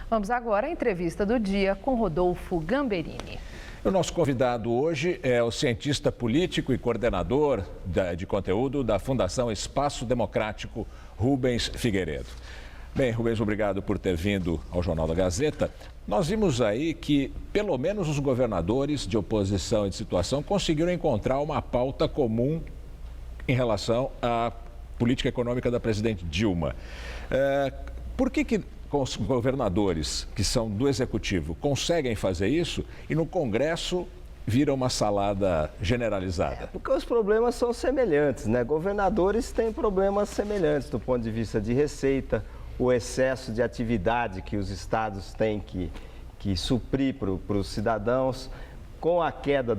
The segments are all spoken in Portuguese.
Vamos agora à entrevista do dia com Rodolfo Gamberini. O nosso convidado hoje é o cientista político e coordenador de conteúdo da Fundação Espaço Democrático, Rubens Figueiredo. Bem, Rubens, obrigado por ter vindo ao Jornal da Gazeta. Nós vimos aí que, pelo menos os governadores de oposição e de situação conseguiram encontrar uma pauta comum em relação à política econômica da presidente Dilma. Por que os governadores, que são do Executivo, conseguem fazer isso e no Congresso vira uma salada generalizada? Porque os problemas são semelhantes, né? Governadores têm problemas semelhantes do ponto de vista de receita, o excesso de atividade que os estados têm que suprir para os cidadãos. Com a queda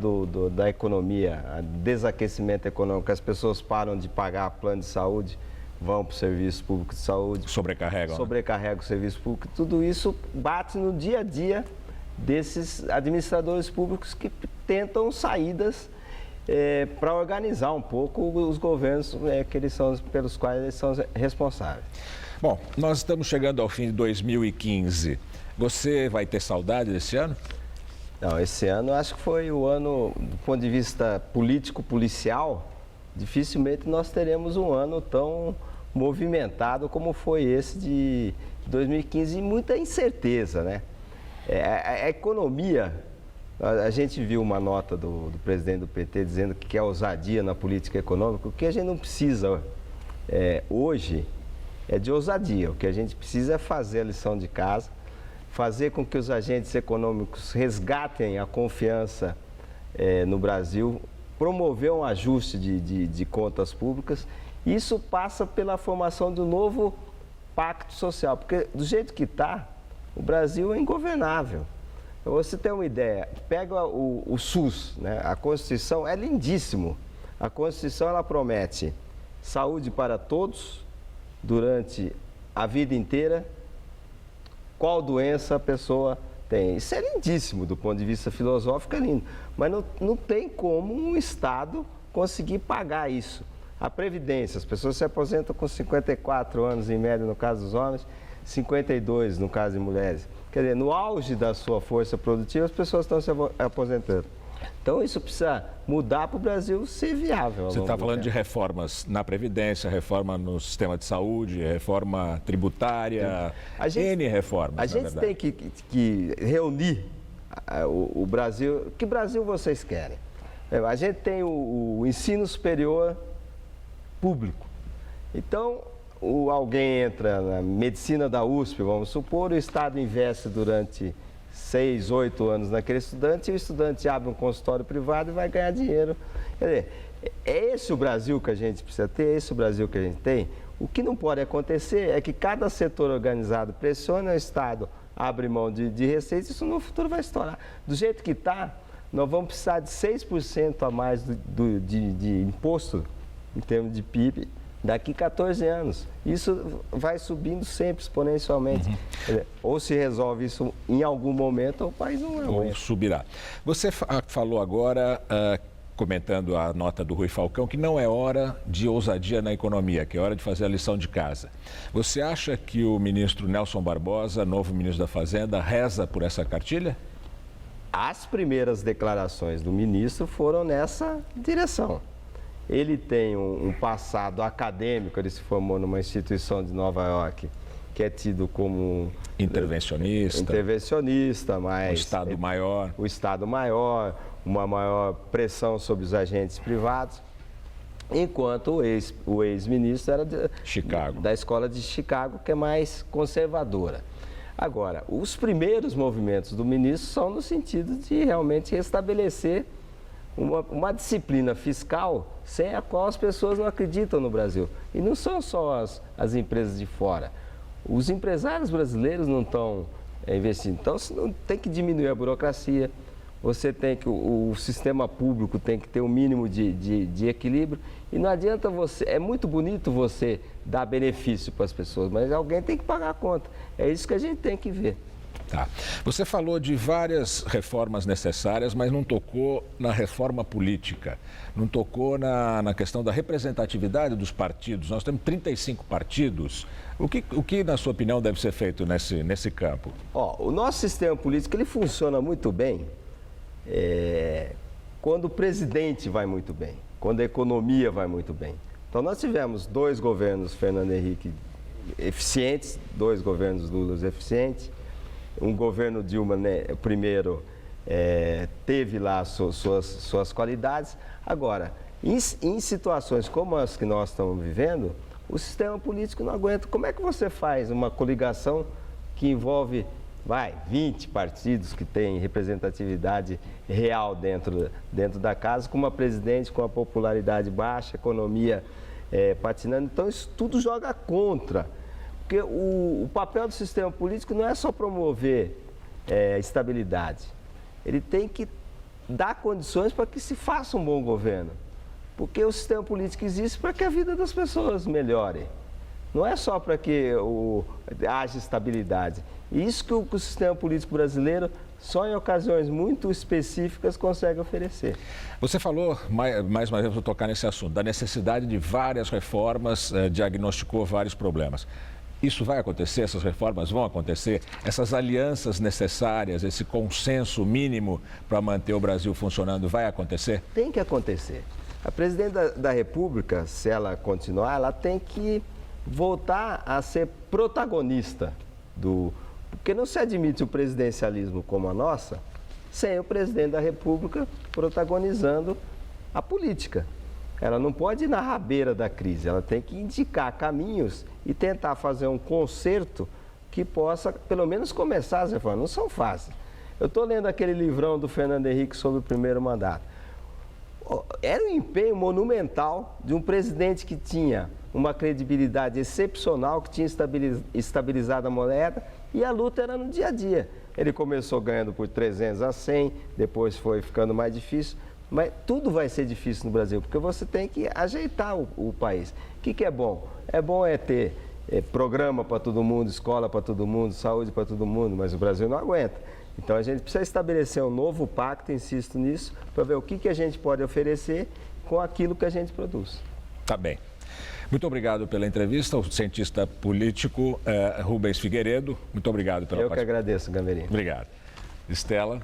da economia, o desaquecimento econômico, as pessoas param de pagar plano de saúde, vão para o serviço público de saúde. Sobrecarrega o serviço público. Tudo isso bate no dia a dia desses administradores públicos que tentam saídas para organizar um pouco os governos pelos quais eles são responsáveis. Bom, nós estamos chegando ao fim de 2015. Você vai ter saudade desse ano? Não, esse ano acho que foi o ano, do ponto de vista político-policial, dificilmente nós teremos um ano tão movimentado como foi esse de 2015 e muita incerteza, né? A economia, a gente viu uma nota do presidente do PT dizendo que quer ousadia na política econômica. O que a gente não precisa hoje é de ousadia, o que a gente precisa é fazer a lição de casa, fazer com que os agentes econômicos resgatem a confiança no Brasil, promover um ajuste de contas públicas. Isso passa pela formação de um novo pacto social, porque do jeito que está, o Brasil é ingovernável. Para você ter uma ideia, pega o SUS, né? A Constituição é lindíssimo. A Constituição ela promete saúde para todos durante a vida inteira, qual doença a pessoa tem. Isso é lindíssimo, do ponto de vista filosófico é lindo, mas não tem como um Estado conseguir pagar isso. A Previdência, as pessoas se aposentam com 54 anos em média no caso dos homens, 52 no caso de mulheres. Quer dizer, no auge da sua força produtiva, as pessoas estão se aposentando. Então isso precisa mudar para o Brasil ser viável. Você está falando de reformas na Previdência, reforma no sistema de saúde, reforma tributária, N reformas. A gente tem que reunir o Brasil. Que Brasil vocês querem? A gente tem o ensino superior público. Então, alguém entra na medicina da USP, vamos supor, o Estado investe durante 6, 8 anos naquele estudante e o estudante abre um consultório privado e vai ganhar dinheiro. Quer dizer, é esse o Brasil que a gente precisa ter, é esse o Brasil que a gente tem. O que não pode acontecer é que cada setor organizado pressione o Estado, abre mão de receitas, isso no futuro vai estourar. Do jeito que está, nós vamos precisar de 6% a mais de imposto em termos de PIB daqui 14 anos. Isso vai subindo sempre exponencialmente. Ou se resolve isso em algum momento, ou o país não aguenta. Ou subirá. Você falou agora, comentando a nota do Rui Falcão, que não é hora de ousadia na economia, que é hora de fazer a lição de casa. Você acha que o ministro Nelson Barbosa, novo ministro da Fazenda, reza por essa cartilha? As primeiras declarações do ministro foram nessa direção. Ele tem um passado acadêmico, ele se formou numa instituição de Nova York, que é tido como intervencionista, mas o Estado maior. O Estado maior, uma maior pressão sobre os agentes privados, enquanto o ex-ministro era da escola de Chicago, que é mais conservadora. Agora, os primeiros movimentos do ministro são no sentido de realmente restabelecer uma disciplina fiscal sem a qual as pessoas não acreditam no Brasil. E não são só as empresas de fora. Os empresários brasileiros não estão investindo. Então, tem que diminuir a burocracia, você tem que, o sistema público tem que ter um mínimo de equilíbrio. E não adianta é muito bonito você dar benefício para as pessoas, mas alguém tem que pagar a conta. É isso que a gente tem que ver. Tá. Você falou de várias reformas necessárias, mas não tocou na reforma política, não tocou na questão da representatividade dos partidos. Nós temos 35 partidos. O que, na sua opinião, deve ser feito nesse campo? O nosso sistema político ele funciona muito bem quando o presidente vai muito bem, quando a economia vai muito bem. Então, nós tivemos 2 governos Fernando Henrique eficientes, 2 governos Lula eficientes. Um governo Dilma, né, o primeiro, teve lá suas qualidades. Agora, em situações como as que nós estamos vivendo, o sistema político não aguenta. Como é que você faz uma coligação que envolve, 20 partidos que têm representatividade real dentro da casa, com uma presidente com a popularidade baixa, economia patinando? Então, isso tudo joga contra. Porque o papel do sistema político não é só promover estabilidade. Ele tem que dar condições para que se faça um bom governo. Porque o sistema político existe para que a vida das pessoas melhore. Não é só para que haja estabilidade. E isso que o sistema político brasileiro, só em ocasiões muito específicas, consegue oferecer. Você falou, mais uma vez vou tocar nesse assunto, da necessidade de várias reformas, diagnosticou vários problemas. Isso vai acontecer? Essas reformas vão acontecer? Essas alianças necessárias, esse consenso mínimo para manter o Brasil funcionando, vai acontecer? Tem que acontecer. A presidente da República, se ela continuar, ela tem que voltar a ser protagonista porque não se admite o presidencialismo como a nossa sem o presidente da República protagonizando a política. Ela não pode ir na rabeira da crise, ela tem que indicar caminhos e tentar fazer um conserto que possa, pelo menos, começar as reformas. Não são fáceis. Eu estou lendo aquele livrão do Fernando Henrique sobre o primeiro mandato. Era um empenho monumental de um presidente que tinha uma credibilidade excepcional, que tinha estabilizado a moeda, e a luta era no dia a dia. Ele começou ganhando por 300 a 100, depois foi ficando mais difícil. Mas tudo vai ser difícil no Brasil, porque você tem que ajeitar o país. O que é bom? É bom ter programa para todo mundo, escola para todo mundo, saúde para todo mundo, mas o Brasil não aguenta. Então a gente precisa estabelecer um novo pacto, insisto nisso, para ver o que a gente pode oferecer com aquilo que a gente produz. Tá bem. Muito obrigado pela entrevista, o cientista político Rubens Figueiredo. Muito obrigado pela participação. Eu que agradeço, Gamberini. Obrigado. Estela.